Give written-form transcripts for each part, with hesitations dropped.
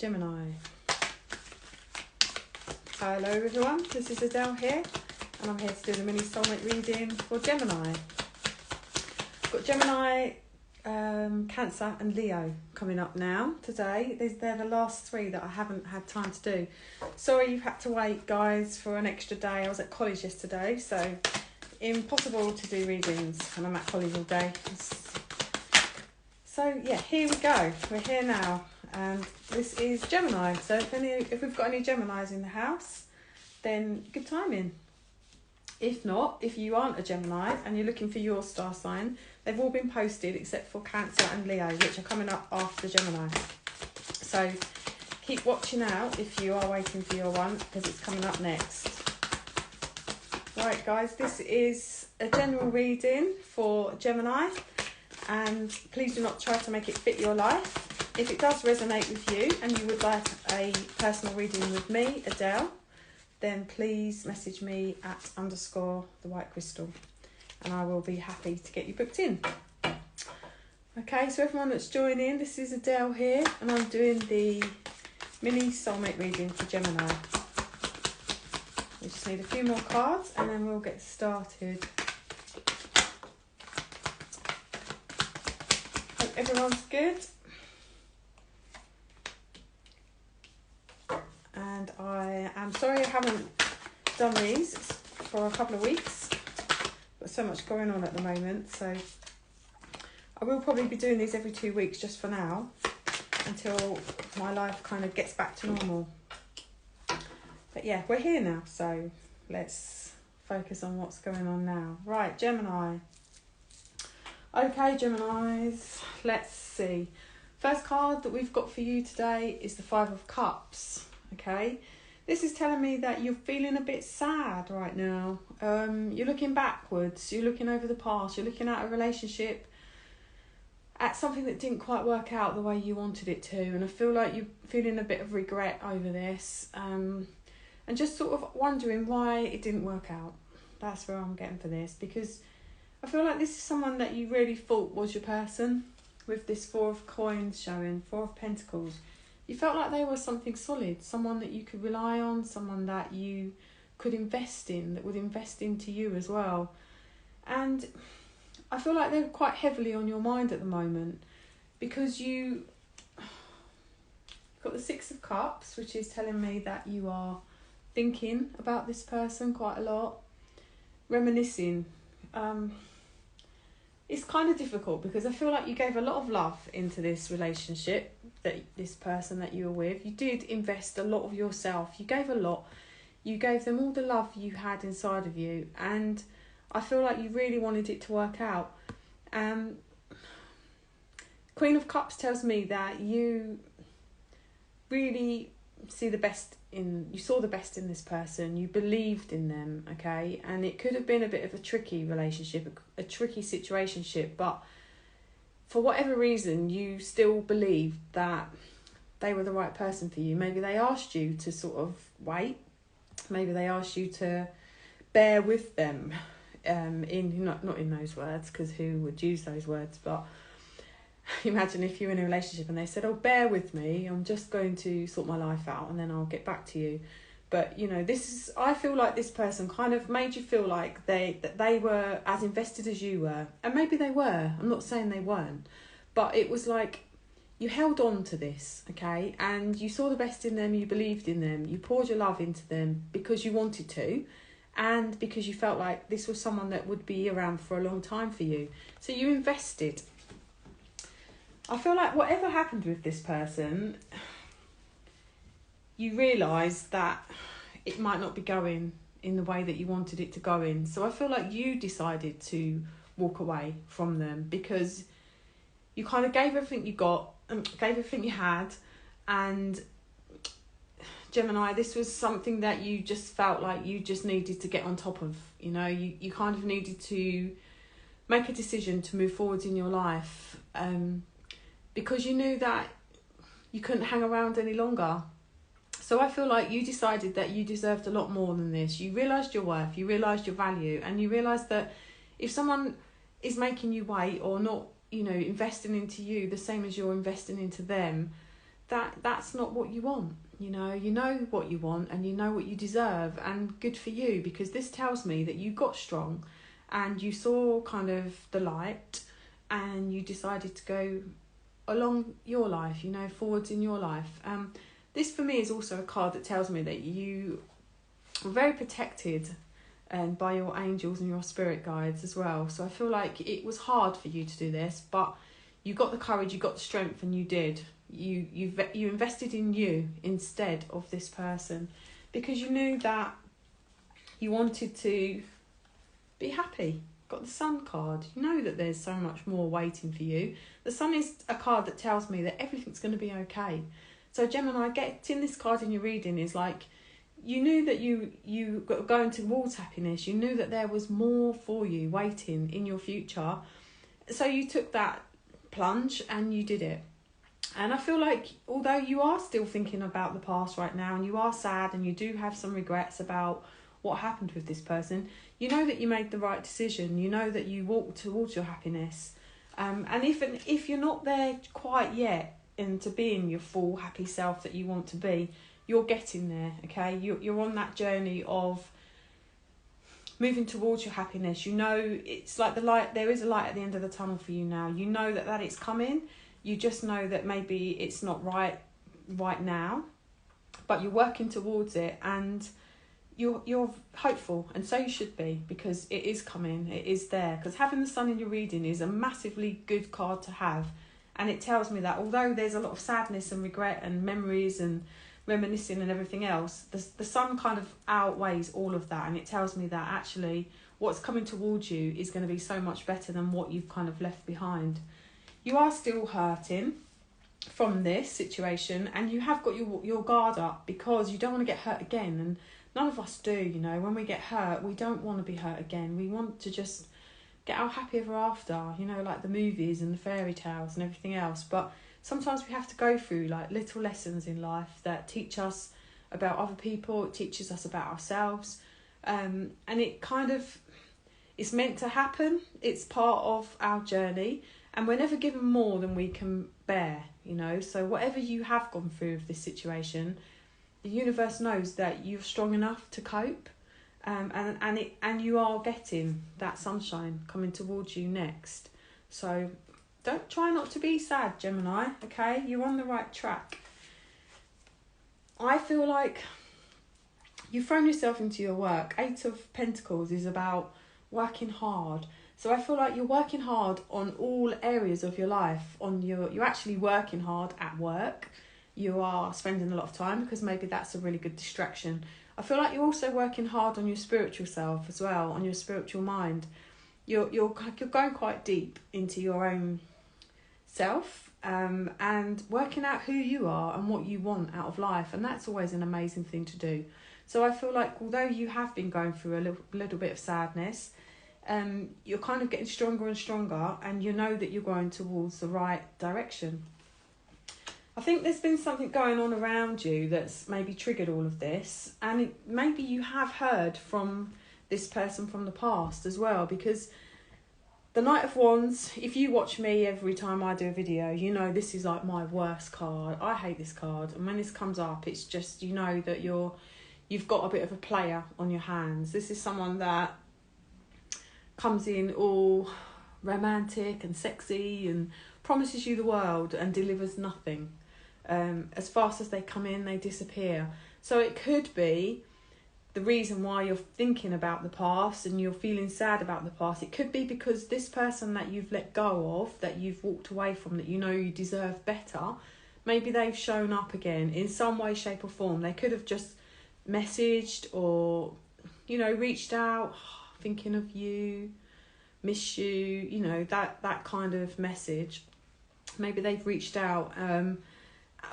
Gemini. Hello everyone, this is Adele here, and I'm here to do the mini soulmate reading for Gemini. I've got Gemini, Cancer and Leo coming up now today. They're the last three that I haven't had time to do. Sorry you've had to wait, guys, for an extra day. I was at college yesterday, so impossible to do readings when I'm at college all day. So yeah, here we go. We're here now, and this is Gemini. So if we've got any Geminis in the house, then good timing. If not, if you aren't a Gemini and you're looking for your star sign, they've all been posted except for Cancer and Leo, which are coming up after Gemini. So keep watching out if you are waiting for your one, because it's coming up next. Right, guys, this is a general reading for Gemini, and please do not try to make it fit your life. If it does resonate with you and you would like a personal reading with me, Adele, then please message me at _thewhitecrystal, and I will be happy to get you booked in. Okay, so everyone that's joining, this is Adele here, and I'm doing the mini soulmate reading for Gemini. We just need a few more cards and then we'll get started. Hope everyone's good. And I am sorry I haven't done these for a couple of weeks. Got so much going on at the moment, so I will probably be doing these every 2 weeks just for now, until my life kind of gets back to normal. But yeah, we're here now, so let's focus on what's going on now. Right, Gemini. Okay, Geminis, let's see. First card that we've got for you today is the Five of Cups, okay? This is telling me that you're feeling a bit sad right now. You're looking backwards, you're looking over the past, you're looking at a relationship, at something that didn't quite work out the way you wanted it to, and I feel like you're feeling a bit of regret over this. And just sort of wondering why it didn't work out. That's where I'm getting for this, because I feel like this is someone that you really thought was your person, with this Four of Coins showing, Four of Pentacles. You felt like they were something solid, someone that you could rely on, someone that you could invest in, that would invest into you as well. And I feel like they're quite heavily on your mind at the moment, because you've got the Six of Cups, which is telling me that you are thinking about this person quite a lot, reminiscing. It's kind of difficult because I feel like you gave a lot of love into this relationship, that this person that you were with. You did invest a lot of yourself. You gave a lot. You gave them all the love you had inside of you, and I feel like you really wanted it to work out. Queen of Cups tells me that you really saw the best in this person. You believed in them, okay? And it could have been a bit of a tricky relationship, a tricky situationship, but for whatever reason, you still believed that they were the right person for you. Maybe they asked you to sort of wait. Maybe they asked you to bear with them. Not in those words, because who would use those words, but imagine if you're in a relationship and they said, oh, bear with me, I'm just going to sort my life out and then I'll get back to you. But I feel like this person kind of made you feel like they were as invested as you were, and maybe they were, I'm not saying they weren't, but it was like you held on to this, okay, and you saw the best in them, you believed in them, you poured your love into them because you wanted to, and because you felt like this was someone that would be around for a long time for you. So you invested. I feel like whatever happened with this person, you realised that it might not be going in the way that you wanted it to go in. So I feel like you decided to walk away from them because you kind of gave everything you got, gave everything you had, and Gemini, this was something that you just felt like you just needed to get on top of. You kind of needed to make a decision to move forward in your life, because you knew that you couldn't hang around any longer. So I feel like you decided that you deserved a lot more than this. You realised your worth, you realised your value, and you realised that if someone is making you wait or not, investing into you the same as you're investing into them, that's not what you want. You know what you want, and you know what you deserve, and good for you, because this tells me that you got strong and you saw kind of the light, and you decided to go along your life, forwards in your life. This for me is also a card that tells me that you are very protected by your angels and your spirit guides as well. So I feel like it was hard for you to do this, but you got the courage, you got the strength, and you did. You invested in you instead of this person, because you knew that you wanted to be happy. Got the Sun card. You know that there's so much more waiting for you. The Sun is a card that tells me that everything's going to be okay. So Gemini, getting this card in your reading is like, you knew that you got going towards happiness. You knew that there was more for you waiting in your future. So you took that plunge and you did it. And I feel like, although you are still thinking about the past right now, and you are sad, and you do have some regrets about what happened with this person, you know that you made the right decision. You know that you walked towards your happiness. And even if you're not there quite yet into being your full happy self that you want to be, you're getting there, okay? You're on that journey of moving towards your happiness. You know, it's like the light, there is a light at the end of the tunnel for you now. You know that it's coming. You just know that maybe it's not right now, but you're working towards it, and you're hopeful, and so you should be, because it is coming, it is there. Because having the Sun in your reading is a massively good card to have, and it tells me that although there's a lot of sadness and regret and memories and reminiscing and everything else, the Sun kind of outweighs all of that, and it tells me that actually what's coming towards you is going to be so much better than what you've kind of left behind. You are still hurting from this situation, and you have got your guard up, because you don't want to get hurt again. And none of us do, when we get hurt, we don't want to be hurt again. We want to just get our happy ever after, like the movies and the fairy tales and everything else. But sometimes we have to go through like little lessons in life that teach us about other people, it teaches us about ourselves. And it kind of, it's meant to happen. It's part of our journey. And we're never given more than we can bear, So whatever you have gone through with this situation, the universe knows that you're strong enough to cope, and you are getting that sunshine coming towards you next. So don't try not to be sad, Gemini, okay? You're on the right track. I feel like you've thrown yourself into your work. 8 of Pentacles is about working hard. So I feel like you're working hard on all areas of your life. You're actually working hard at work. You are spending a lot of time, because maybe that's a really good distraction. I feel like you're also working hard on your spiritual self as well, on your spiritual mind. You're going quite deep into your own self, and working out who you are and what you want out of life, and that's always an amazing thing to do. So I feel like although you have been going through a little bit of sadness, you're kind of getting stronger and stronger, and you know that you're going towards the right direction. I think there's been something going on around you that's maybe triggered all of this, and maybe you have heard from this person from the past as well, because the Knight of Wands, if you watch me every time I do a video, you know this is like my worst card. I hate this card, and when this comes up, it's just, that you've got a bit of a player on your hands. This is someone that comes in all romantic and sexy and promises you the world and delivers nothing. As fast as they come in, they disappear. So it could be the reason why you're thinking about the past and you're feeling sad about the past. It could be because this person that you've let go of, that you've walked away from, that you deserve better, maybe they've shown up again in some way, shape or form. They could have just messaged or, reached out, thinking of you, miss you, that kind of message. Maybe they've reached out,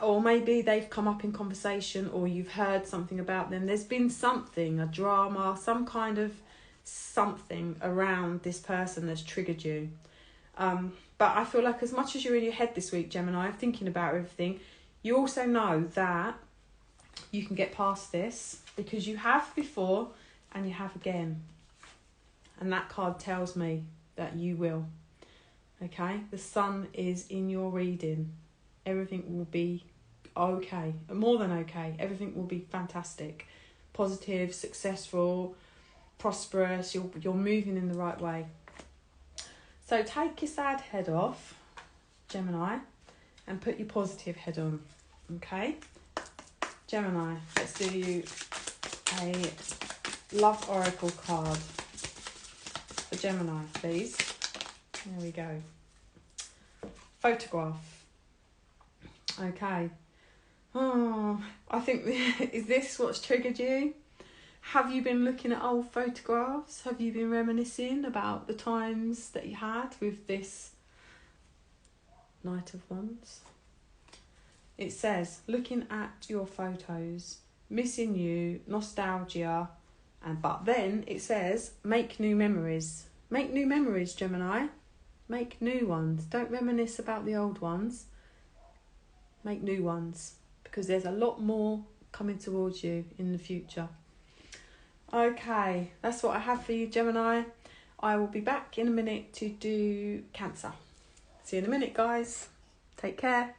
or maybe they've come up in conversation, or you've heard something about them. There's been something, a drama, some kind of something around this person that's triggered you. But I feel like as much as you're in your head this week, Gemini, thinking about everything, you also know that you can get past this, because you have before and you have again. And that card tells me that you will. Okay? The Sun is in your reading. Everything will be okay, more than okay. Everything will be fantastic, positive, successful, prosperous. You're moving in the right way. So take your sad head off, Gemini, and put your positive head on. Okay, Gemini, let's do you a love oracle card for Gemini, please. There we go. Photograph. Okay. Oh, I think, is this what's triggered you? Have you been looking at old photographs? Have you been reminiscing about the times that you had with this Knight of Wands? It says, looking at your photos, missing you, nostalgia, but then it says, make new memories. Make new memories, Gemini. Make new ones. Don't reminisce about the old ones. Make new ones, because there's a lot more coming towards you in the future. Okay, that's what I have for you, Gemini. I will be back in a minute to do Cancer. See you in a minute, guys. Take care.